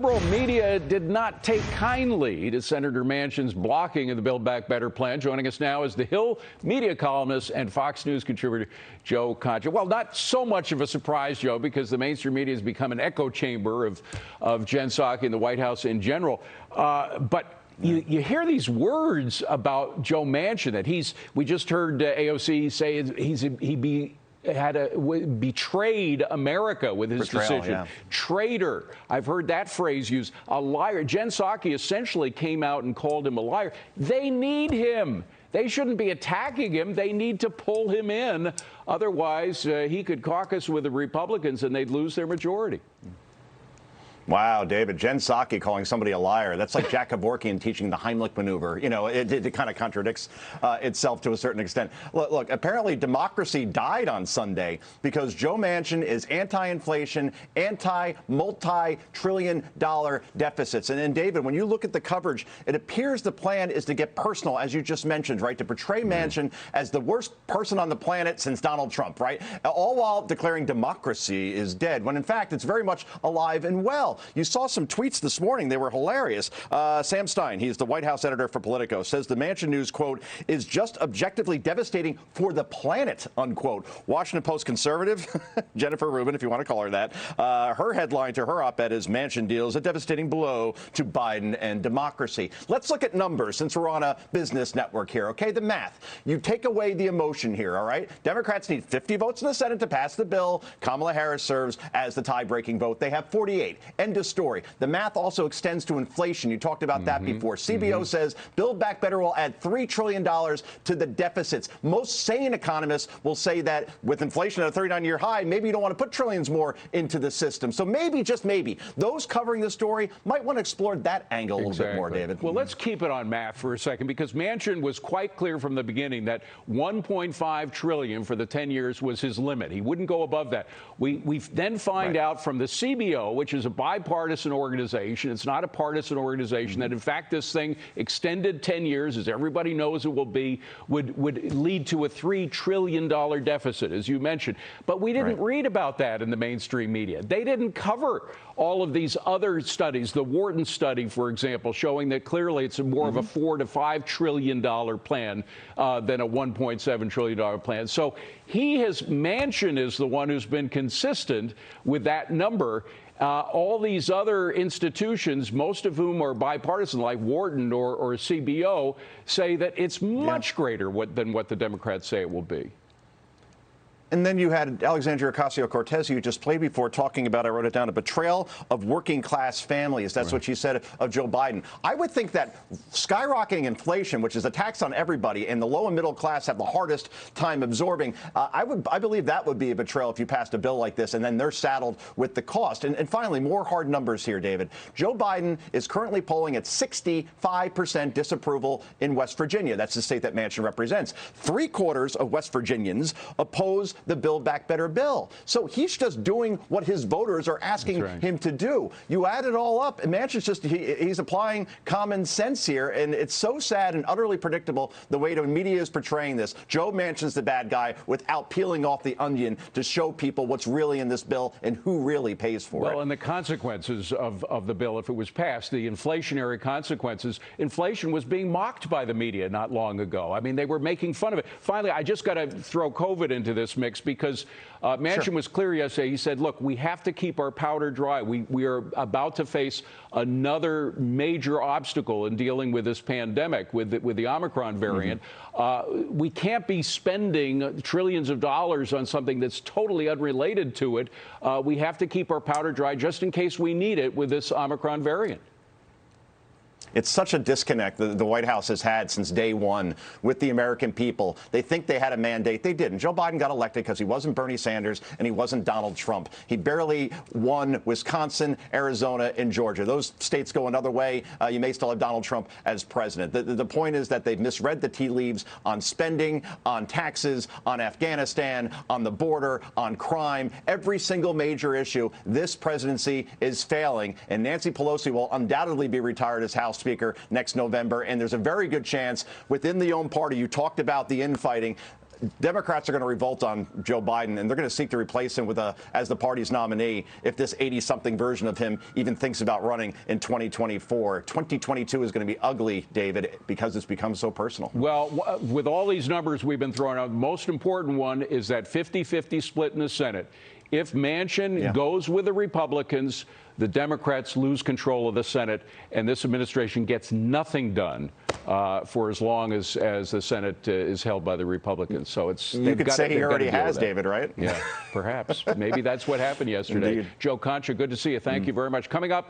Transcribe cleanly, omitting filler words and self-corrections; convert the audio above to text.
Liberal media did not take kindly to Senator Manchin's blocking of the Build Back Better plan. Joining us now is the Hill media columnist and Fox News contributor, Joe Concha. Well, not so much of a surprise, Joe, because the mainstream media has become an echo chamber of Jen Psaki and the White House in general. But you hear these words about Joe Manchin that we just heard AOC say he betrayed America with his decision. Yeah. Traitor. I've heard that phrase used. A liar. Jen Psaki essentially came out and called him a liar. They need him. They shouldn't be attacking him. They need to pull him in. Otherwise, he could caucus with the Republicans and they'd lose their majority. Wow, David, Jen Psaki calling somebody a liar. That's like Jack Kevorkian teaching the Heimlich maneuver. You know, it kind of contradicts itself to a certain extent. Look, apparently democracy died on Sunday because Joe Manchin is anti-inflation, anti-multi-trillion-dollar deficits. And then, David, when you look at the coverage, it appears the plan is to get personal, as you just mentioned, right, to portray Manchin as the worst person on the planet since Donald Trump, right, all while declaring democracy is dead, when in fact it's very much alive and well. You saw some tweets this morning. They were hilarious. Sam Stein, he's the White House editor for Politico, says the Manchin news, quote, is just objectively devastating for the planet, unquote. Washington Post conservative, Jennifer Rubin, if you want to call her that, her headline to her op-ed is Manchin deals a devastating blow to Biden and democracy. Let's look at numbers since we're on a business network here, okay? The math. You take away the emotion here, all right? Democrats need 50 votes in the Senate to pass the bill. Kamala Harris serves as the tie-breaking vote. They have 48. End of story. The math also extends to inflation. You talked about that before. CBO says Build Back Better will add $3 trillion to the deficits. Most sane economists will say that with inflation at a 39-year high, maybe you don't want to put trillions more into the system. So maybe, just maybe, those covering the story might want to explore that angle a little bit more, David. Well, let's keep it on math for a second, because Manchin was quite clear from the beginning that $1.5 trillion for the 10 years was his limit. He wouldn't go above that. We then find out from the CBO, which is a bipartisan organization. It's not a partisan organization. That in fact this thing extended 10 years, as everybody knows it will be, would lead to a $3 trillion deficit, as you mentioned. But we didn't read about that in the mainstream media. They didn't cover all of these other studies. The Wharton study, for example, showing that clearly it's more of a $4 to $5 trillion plan than a $1.7 trillion plan. So Manchin is the one who's been consistent with that number. All these other institutions, most of whom are bipartisan, like Wharton or CBO, say that it's much greater than what the Democrats say it will be. And then you had Alexandria Ocasio-Cortez, who you just played before, talking about, I wrote it down, a betrayal of working class families. That's what she said of Joe Biden. I would think that skyrocketing inflation, which is a tax on everybody, and the low and middle class have the hardest time absorbing, I believe that would be a betrayal if you passed a bill like this, and then they're saddled with the cost. And finally, more hard numbers here, David. Joe Biden is currently polling at 65% disapproval in West Virginia. That's the state that Manchin represents. 3/4 of West Virginians oppose the Build Back Better bill. So he's just doing what his voters are asking him to do. You add it all up, and Manchin's just, he's applying common sense here, and it's so sad and utterly predictable the way the media is portraying this. Joe Manchin's the bad guy without peeling off the onion to show people what's really in this bill and who really pays for it. Well, and the consequences of the bill, if it was passed, the inflationary consequences. Inflation was being mocked by the media not long ago. I mean, they were making fun of it. Finally, I just got to throw COVID into this mix, because Manchin was clear yesterday. He said, look, we have to keep our powder dry. We are about to face another major obstacle in dealing with this pandemic, with the Omicron variant. We can't be spending trillions of dollars on something that's totally unrelated to it. We have to keep our powder dry just in case we need it with this Omicron variant. It's such a disconnect that the White House has had since day one with the American people. They think they had a mandate. They didn't. Joe Biden got elected because he wasn't Bernie Sanders and he wasn't Donald Trump. He barely won Wisconsin, Arizona, and Georgia. Those states go another way. You may still have Donald Trump as president. The point is that they've misread the tea leaves on spending, on taxes, on Afghanistan, on the border, on crime. Every single major issue, this presidency is failing. And Nancy Pelosi will undoubtedly be retired as House Speaker next November. And there's a very good chance within the own party, you talked about the infighting, Democrats are going to revolt on Joe Biden, and they're going to seek to replace him with as the party's nominee if this 80-something version of him even thinks about running in 2024. 2022 is going to be ugly, David, because it's become so personal. Well, with all these numbers we've been throwing out, the most important one is that 50-50 split in the Senate. If Manchin goes with the Republicans, the Democrats lose control of the Senate, and this administration gets nothing done for as long as the Senate is held by the Republicans. So it's you could say he already has, David, right? Yeah, perhaps. Maybe that's what happened yesterday. Indeed. Joe Concha, good to see you. Thank you very much. Coming up.